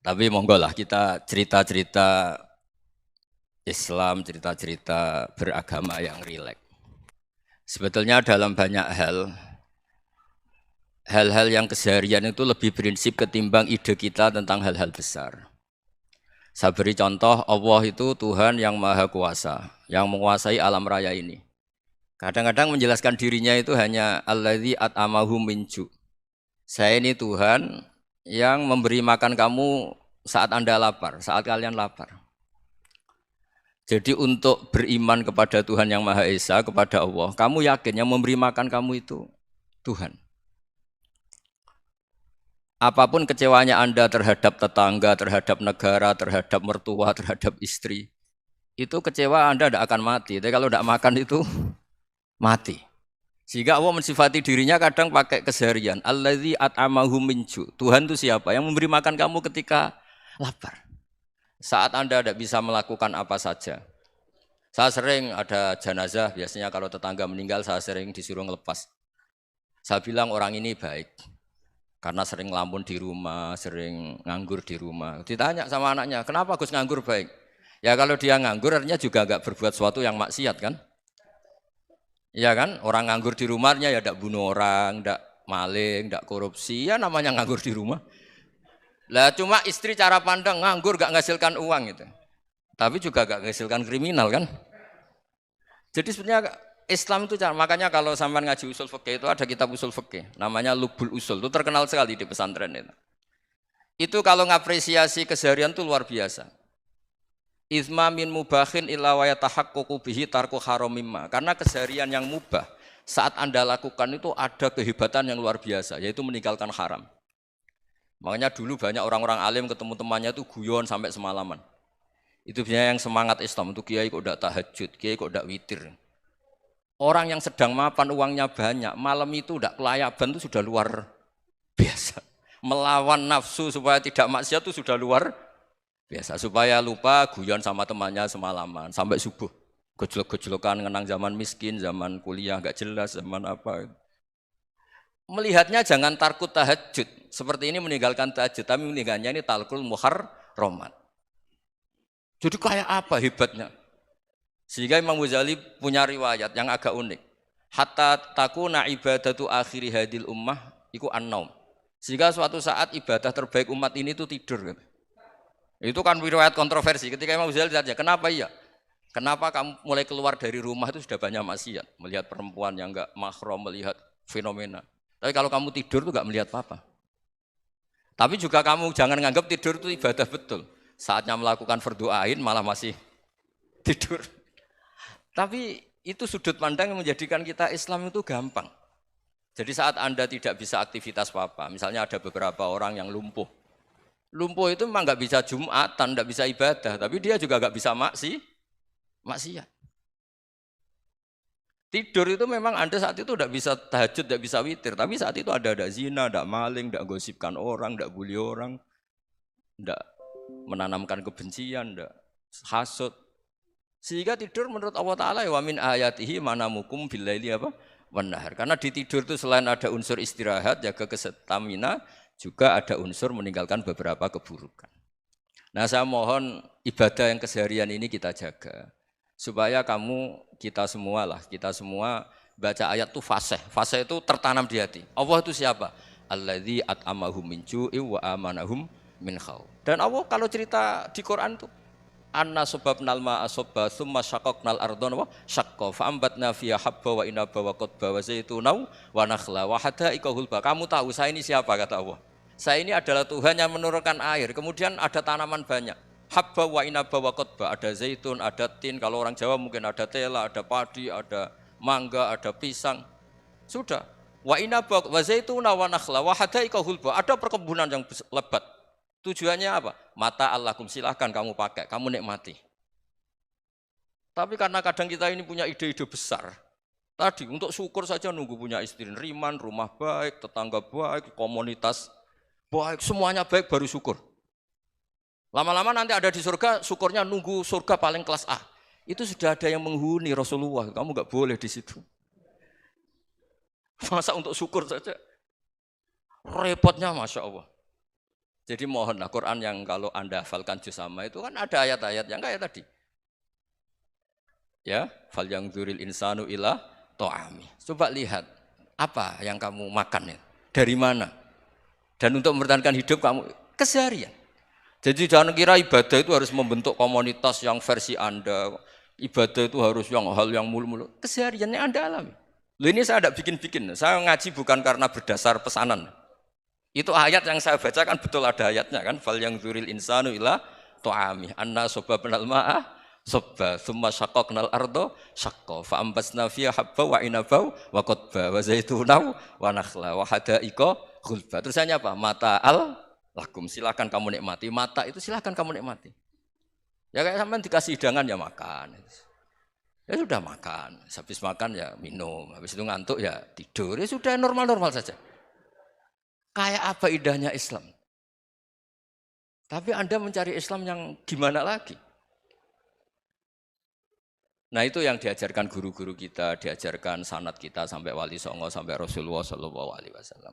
Tapi monggo lah kita cerita-cerita Islam, cerita-cerita beragama yang rileks. Sebetulnya dalam banyak hal-hal yang keseharian itu lebih prinsip ketimbang ide kita tentang hal-hal besar. Saya beri contoh, Allah itu Tuhan yang maha kuasa, yang menguasai alam raya ini. Kadang-kadang menjelaskan dirinya itu hanya alladzi at'amahu min ju'. Saya ini Tuhan yang memberi makan kamu saat Anda lapar, saat kalian lapar. Jadi untuk beriman kepada Tuhan yang Maha Esa, kepada Allah, kamu yakin yang memberi makan kamu itu Tuhan. Apapun kecewanya Anda terhadap tetangga, terhadap negara, terhadap mertua, terhadap istri, itu kecewa Anda tidak akan mati. Tapi kalau tidak makan itu mati. Sehingga Allah mensifati dirinya kadang pakai keseharian. Alladzi at'amahu min ju'. Tuhan itu siapa? Yang memberi makan kamu ketika lapar. Saat Anda tidak bisa melakukan apa saja. Saya sering ada jenazah, biasanya kalau tetangga meninggal saya sering disuruh ngelepas. Saya bilang orang ini baik. Karena sering ngelamun di rumah, sering nganggur di rumah. Ditanya sama anaknya, kenapa Gus nganggur baik? Ya kalau dia nganggur artinya juga enggak berbuat sesuatu yang maksiat kan? Iya kan? Orang nganggur di rumahnya ya enggak bunuh orang, enggak maling, enggak korupsi, ya namanya nganggur di rumah. Lah cuma istri cara pandang nganggur enggak menghasilkan uang gitu. Tapi juga enggak menghasilkan kriminal kan? Jadi sebenarnya Islam itu makanya kalau sampai ngaji usul fikih itu ada kitab usul fikih namanya Lubul Usul, itu terkenal sekali di pesantren itu. Itu kalau ngapresiasi keseharian itu luar biasa. Izma min mubahin illa wa yatahaqqaqu bihi tarku haramimma. Karena keseharian yang mubah saat Anda lakukan itu ada kehebatan yang luar biasa, yaitu meninggalkan haram. Makanya dulu banyak orang-orang alim ketemu temannya itu guyon sampai semalaman. Itu biasanya yang semangat Islam, itu kiai kok tidak tahajud, kiai kok tidak witir. Orang yang sedang mapan uangnya banyak, malam itu tidak kelayaban itu sudah luar biasa. Melawan nafsu supaya tidak maksiat itu sudah luar biasa. Supaya lupa guyon sama temannya semalaman sampai subuh. Gejolok-gejolokan ngenang zaman miskin, zaman kuliah nggak jelas, zaman apa. Melihatnya jangan tarkut tahajud. Seperti ini meninggalkan tahajud, tapi meninggalnya ini talkul muharramat. Jadi kayak apa hebatnya? Sehingga Imam Ghazali punya riwayat yang agak unik. Hatta takuna ibadatu akhiri hadil ummah iku an-naum. Sehingga suatu saat ibadah terbaik umat ini itu tidur. Itu kan riwayat kontroversi. Ketika Imam Ghazali ditanya, kenapa iya? Kenapa kamu mulai keluar dari rumah itu sudah banyak maksiat? Melihat perempuan yang enggak mahram, melihat fenomena. Tapi kalau kamu tidur itu enggak melihat apa-apa. Tapi juga kamu jangan menganggap tidur itu ibadah betul. Saatnya melakukan fardu ain malah masih tidur. Tapi itu sudut pandang yang menjadikan kita Islam itu gampang. Jadi saat Anda tidak bisa aktivitas apa-apa, misalnya ada beberapa orang yang lumpuh. Lumpuh itu memang nggak bisa Jumatan, nggak bisa ibadah, tapi dia juga nggak bisa maksiat. Tidur itu memang Anda saat itu tidak bisa tahajud, tidak bisa witir, tapi saat itu ada zina, ada maling, tidak gosipkan orang, tidak bully orang, tidak menanamkan kebencian, tidak hasud. Sehingga tidur menurut Allah Ta'ala wa min ayatihi manamukum billaili apa? Wan-nahar. Karena di tidur itu selain ada unsur istirahat, jaga kestamina, juga ada unsur meninggalkan beberapa keburukan. Nah saya mohon ibadah yang keseharian ini kita jaga. Supaya kita semua baca ayat itu fasih. Fasih itu tertanam di hati. Allah itu siapa? Alladzi at'amahum min ju'i wa amanahum min khauf. Dan Allah kalau cerita di Quran itu anna sababnal ma'a sabba tsumma syaqqaqnal ardha wa syaqqa fa ambatna fiha habba wa inaba wa qadba wa zaituna wa nakhla wa hada'iqa hulba. Kamu tahu saya ini siapa kata Allah? Saya ini adalah Tuhan yang menurunkan air, kemudian ada tanaman banyak. Habba wa inaba wa qadba, ada zaitun, ada tin, kalau orang Jawa mungkin ada tela, ada padi, ada mangga, ada pisang. Sudah. Wa inaba wa zaituna wa nakhla wa hada'iqa hulba. Ada perkebunan yang lebat. Tujuannya apa? Mata Allahkum, silahkan kamu pakai, kamu nikmati. Tapi karena kadang kita ini punya ide-ide besar. Tadi untuk syukur saja nunggu punya istri riman, rumah baik, tetangga baik, komunitas baik, semuanya baik baru syukur. Lama-lama nanti ada di surga, syukurnya nunggu surga paling kelas A. Itu sudah ada yang menghuni Rasulullah, kamu nggak boleh di situ. Masa untuk syukur saja? Repotnya Masya Allah. Jadi mohonlah Quran yang kalau Anda hafalkan juz amma itu kan ada ayat-ayat yang kayak tadi. Ya, fal yang dzuril insanu ila to'ami. Coba lihat apa yang kamu makan ya. Dari mana? Dan untuk mempertahankan hidup kamu keseharian. Jadi jangan kira ibadah itu harus membentuk komunitas yang versi Anda. Ibadah itu harus yang hal yang mulu-mulu. Kesehariannya Anda alami. Loh ini saya tidak bikin-bikin. Saya ngaji bukan karena berdasar pesanan. Itu ayat yang saya baca kan betul ada ayatnya kan. Fal yang dzuril insanu ila to'ami. Anna soba penal ma'ah sobba. Thumma syaqaqnal ardo syaqqa. Fa'ambasna fiya habba wa inabau wa qodba. Wa zaitunau wa nakhla wa hadaika khulba. Terusannya apa? Mata'al lakum. Silakan kamu nikmati. Mata itu silakan kamu nikmati. Ya kayak sampean dikasih hidangan ya makan. Ya sudah makan. Habis makan ya minum. Habis itu ngantuk ya tidur. Ya sudah normal-normal saja. Kayak apa indahnya Islam. Tapi Anda mencari Islam yang gimana lagi? Nah itu yang diajarkan guru-guru kita, diajarkan sanad kita sampai Wali Songo, sampai Rasulullah SAW.